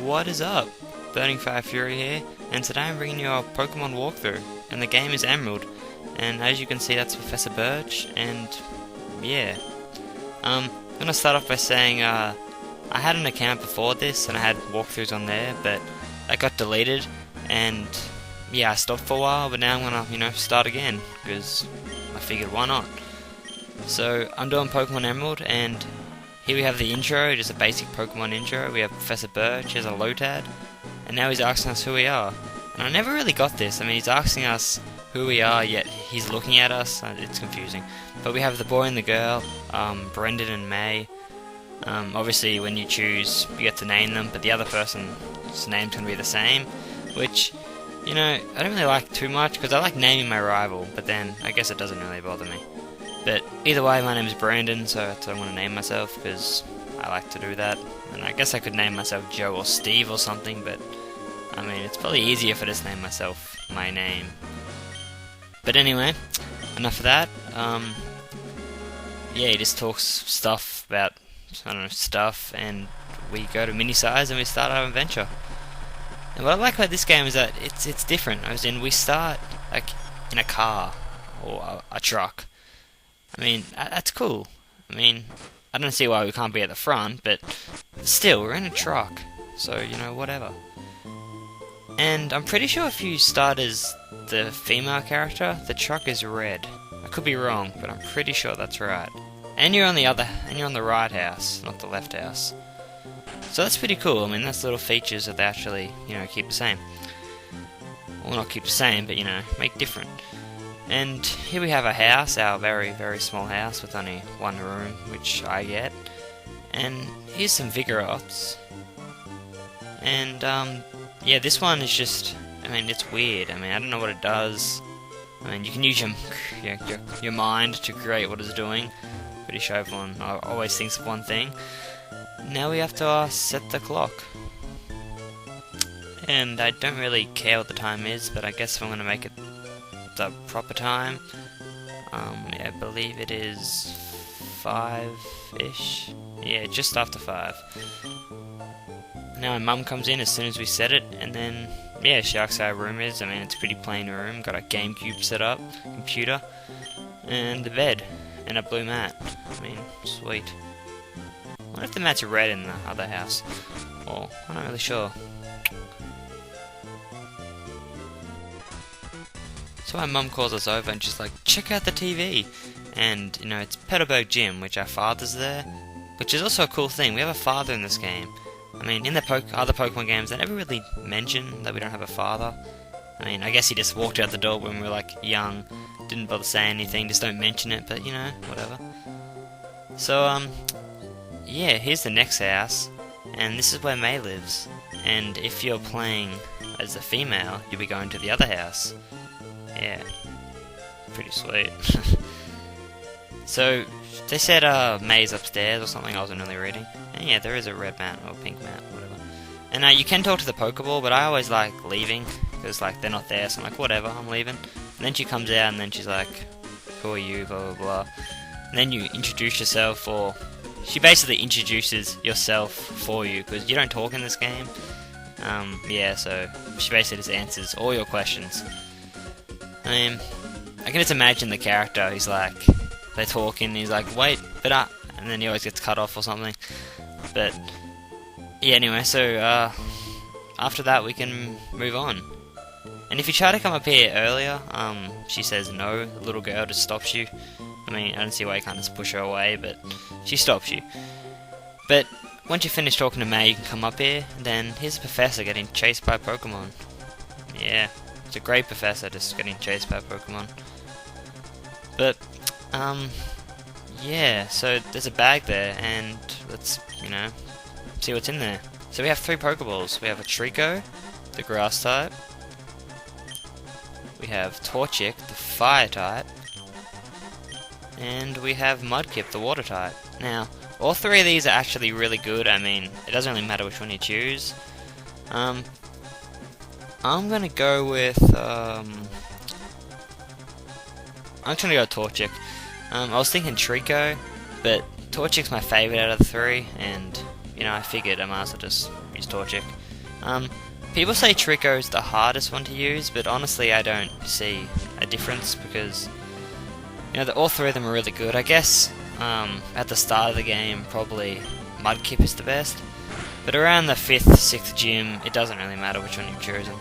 What is up? Burning Fire Fury here, and today I'm bringing you a Pokemon walkthrough, and the game is Emerald, and as you can see that's Professor Birch, and yeah. I'm gonna start off by saying I had an account before this, and I had walkthroughs on there, but that got deleted, and yeah, I stopped for a while, but now I'm gonna, start again, because I figured why not. So, I'm doing Pokemon Emerald, and here we have the intro, just a basic Pokemon intro. We have Professor Birch as a Lotad, and now he's asking us who we are. And I never really got this. I mean, he's asking us who we are, yet he's looking at us. It's confusing. But we have the boy and the girl, Brendan and May. Obviously, when you choose, you get to name them, but the other person's name's going to be the same, which, I don't really like too much, because I like naming my rival, but then I guess it doesn't really bother me. But either way, my name is Brandon, so that's what I want to name myself, because I like to do that. And I guess I could name myself Joe or Steve or something, but I mean, it's probably easier if I just name myself my name. But anyway, enough of that. Yeah, he just talks stuff about, stuff, and we go to mini size and we start our adventure. And what I like about this game is that it's different. As in, we start like in a car or a truck. I mean, that's cool. I mean, I don't see why we can't be at the front, but still, we're in a truck. So, whatever. And I'm pretty sure if you start as the female character, the truck is red. I could be wrong, but I'm pretty sure that's right. And you're on the right house, not the left house. So that's pretty cool. I mean, that's little features that they actually, keep the same. Well, not keep the same, but, make different. And here we have a house, our very, very small house with only one room, which I get. And here's some Vigoroths. And, yeah, this one is just, it's weird. I don't know what it does. You can use your mind to create what it's doing. Pretty sure everyone always thinks of one thing. Now we have to set the clock. And I don't really care what the time is, but I guess if I'm going to make it the proper time, I believe it is 5-ish. Yeah, just after 5. Now my mum comes in as soon as we set it, and then yeah, she asks how our room is. It's a pretty plain room. Got a GameCube set up, computer, and the bed, and a blue mat. Sweet. I wonder if the mat's red in the other house, or I'm not really sure. So my mum calls us over and she's like, check out the TV. And, it's Petalburg Gym, which our father's there. Which is also a cool thing. We have a father in this game. In the other Pokemon games, they never really mention that we don't have a father. I guess he just walked out the door when we were, young. Didn't bother saying anything, just don't mention it, but, whatever. So, yeah, here's the next house. And this is where May lives. And if you're playing as a female, you'll be going to the other house. Yeah, pretty sweet. So, they said May's upstairs or something, I wasn't really reading. And yeah, there is a red mat or pink mat, whatever. And you can talk to the Pokeball, but I always like leaving, because they're not there, so I'm like, whatever, I'm leaving. And then she comes out and then she's like, who are you, blah blah blah. And then you introduce yourself, or she basically introduces yourself for you, because you don't talk in this game. Yeah, so she basically just answers all your questions. I can just imagine the character, he's like, they're talking, he's like, wait, but and then he always gets cut off or something. But, yeah, anyway, so, after that we can move on. And if you try to come up here earlier, she says no, the little girl just stops you. I mean, I don't see why you can't just push her away, but she stops you. But once you finish talking to May, you can come up here, and then here's a professor getting chased by Pokemon. Yeah, it's a great professor just getting chased by Pokemon. But, yeah, so there's a bag there, and let's, see what's in there. So we have 3 Pokeballs. We have a Trico, the grass type. We have Torchic, the fire type. And we have Mudkip, the water type. Now, all 3 of these are actually really good. I mean, it doesn't really matter which one you choose. I'm gonna go with, I'm just gonna go with Torchic. I was thinking Trico, but Torchic's my favourite out of the 3, and, I figured I might as well just use Torchic. People say Trico is the hardest one to use, but honestly I don't see a difference, because, all 3 of them are really good. I guess, at the start of the game, probably Mudkip is the best, but around the 5th, 6th gym, it doesn't really matter which one you've chosen.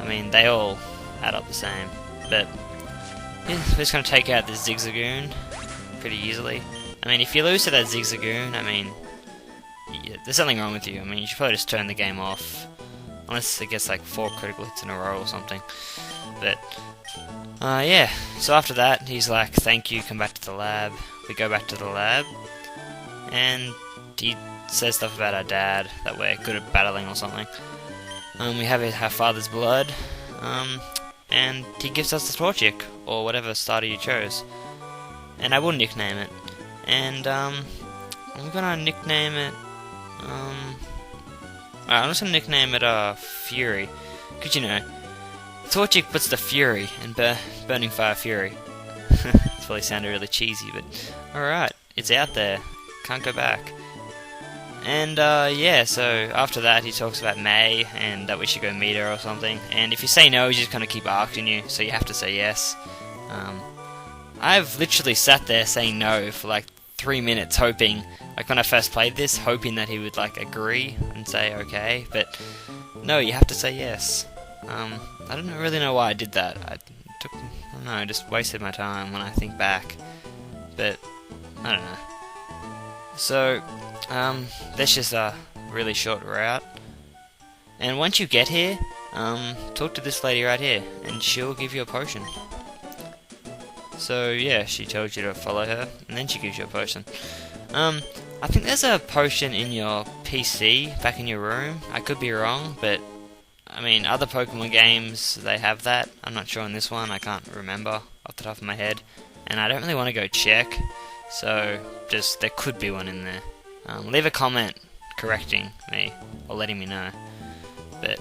I mean, they all add up the same, but we're just going to take out this Zigzagoon pretty easily. I mean, if you lose to that Zigzagoon, I mean, there's something wrong with you. I mean, you should probably just turn the game off, unless it gets like 4 critical hits in a row or something. But, yeah, so after that, he's like, thank you, come back to the lab. We go back to the lab, and he says stuff about our dad, that we're good at battling or something. We have our father's blood, and he gives us the Torchic, or whatever starter you chose. And I will nickname it. And, I'm gonna nickname it, I'm just gonna nickname it, Fury. Cause Torchic puts the Fury in Burning Fire Fury. It's probably sounded really cheesy, but alright, it's out there. Can't go back. And, yeah, so after that he talks about May, and that we should go meet her or something. And if you say no, he's just gonna keep asking you, so you have to say yes. I've literally sat there saying no for like 3 minutes, hoping, like when I first played this, hoping that he would like agree and say okay, but no, you have to say yes. I don't really know why I did that. I don't know, I just wasted my time when I think back, but I don't know. So, that's just a really short route, and once you get here, talk to this lady right here, and she'll give you a potion. So yeah, she tells you to follow her, and then she gives you a potion. I think there's a potion in your PC back in your room. I could be wrong, but I mean, other Pokemon games, they have that. I'm not sure in this one, I can't remember off the top of my head, and I don't really want to go check, so just, there could be one in there. Leave a comment correcting me, or letting me know, but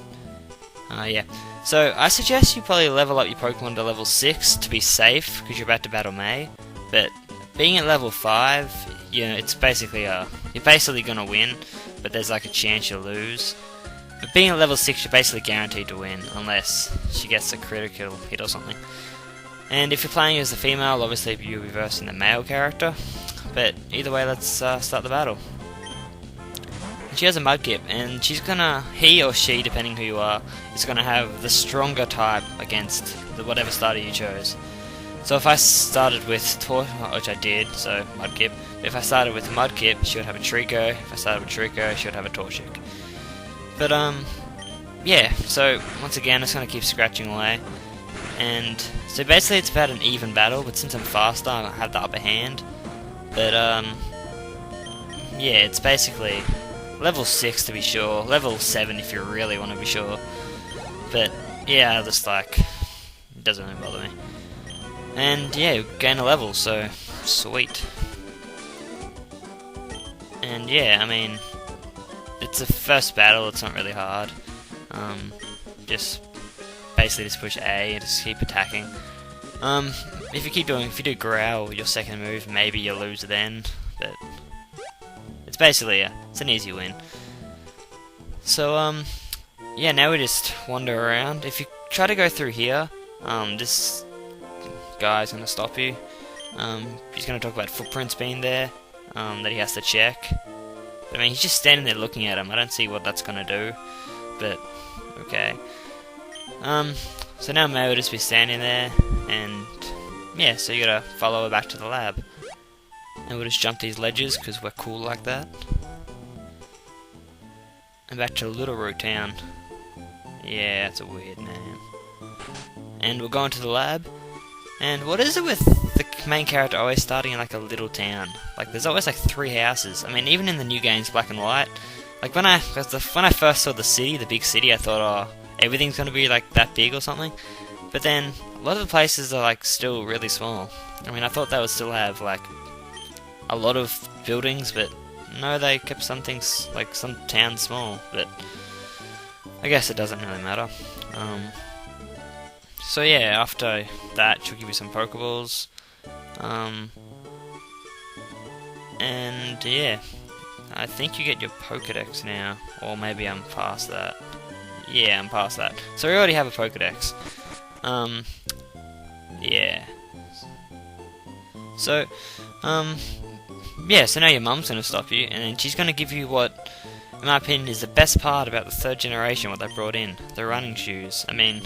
yeah. So I suggest you probably level up your Pokemon to level 6 to be safe, because you're about to battle May, but being at level 5, it's basically you're basically gonna win, but there's like a chance you'll lose. But being at level 6, you're basically guaranteed to win, unless she gets a critical hit or something. And if you're playing as the female, obviously you'll be versing the male character, but either way, let's start the battle. She has a Mudkip, and he or she, depending who you are, is gonna have the stronger type against whatever starter you chose. So if I started with which I did, so Mudkip. If I started with Mudkip, she would have a Trico. If I started with Trico, she would have a Torchic. But yeah. So once again, it's gonna keep scratching away, and so basically it's about an even battle. But since I'm faster, I have the upper hand. But yeah, it's basically level 6 to be sure, level 7 if you really want to be sure. But yeah, just like, it doesn't really bother me. And yeah, gain a level, so sweet. And yeah, I mean, it's a first battle, it's not really hard. Just basically just push A and just keep attacking. If you do Growl, your second move, maybe you'll lose then, but it's basically it's an easy win. So yeah, now we just wander around. If you try to go through here, this guy's gonna stop you. He's gonna talk about footprints being there, that he has to check. But I mean, he's just standing there looking at him. I don't see what that's gonna do, but okay. So now May will just be standing there, and yeah, so you gotta follow her back to the lab. And we'll just jump these ledges because we're cool like that. And back to Littleroot Town. Yeah, that's a weird name. And we'll go into the lab. And what is it with the main character always starting in like a little town? Like there's always like 3 houses. I mean, even in the new games, Black and White. Like when I first saw the city, the big city, I thought, oh, everything's gonna be like that big or something. But then a lot of the places are like still really small. I mean, I thought they would still have like a lot of buildings, but no, they kept some things, like some towns small, but I guess it doesn't really matter. So yeah, after that, she'll give you some Pokeballs, and yeah, I think you get your Pokedex now, or maybe I'm past that. Yeah, I'm past that. So we already have a Pokedex. Yeah. So, yeah, so now your mum's gonna stop you, and then she's gonna give you what, in my opinion, is the best part about the 3rd generation, what they brought in. The running shoes. I mean,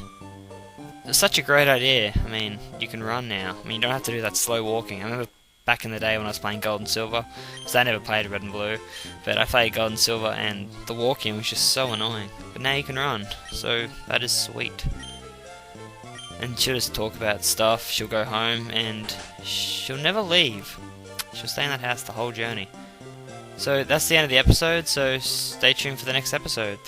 it's such a great idea. I mean, you can run now. I mean, you don't have to do that slow walking. I remember back in the day when I was playing Gold and Silver, because I never played Red and Blue, but I played Gold and Silver, and the walking was just so annoying. But now you can run, so that is sweet. And she'll just talk about stuff, she'll go home, and she'll never leave. She'll stay in that house the whole journey. So that's the end of the episode, so stay tuned for the next episode.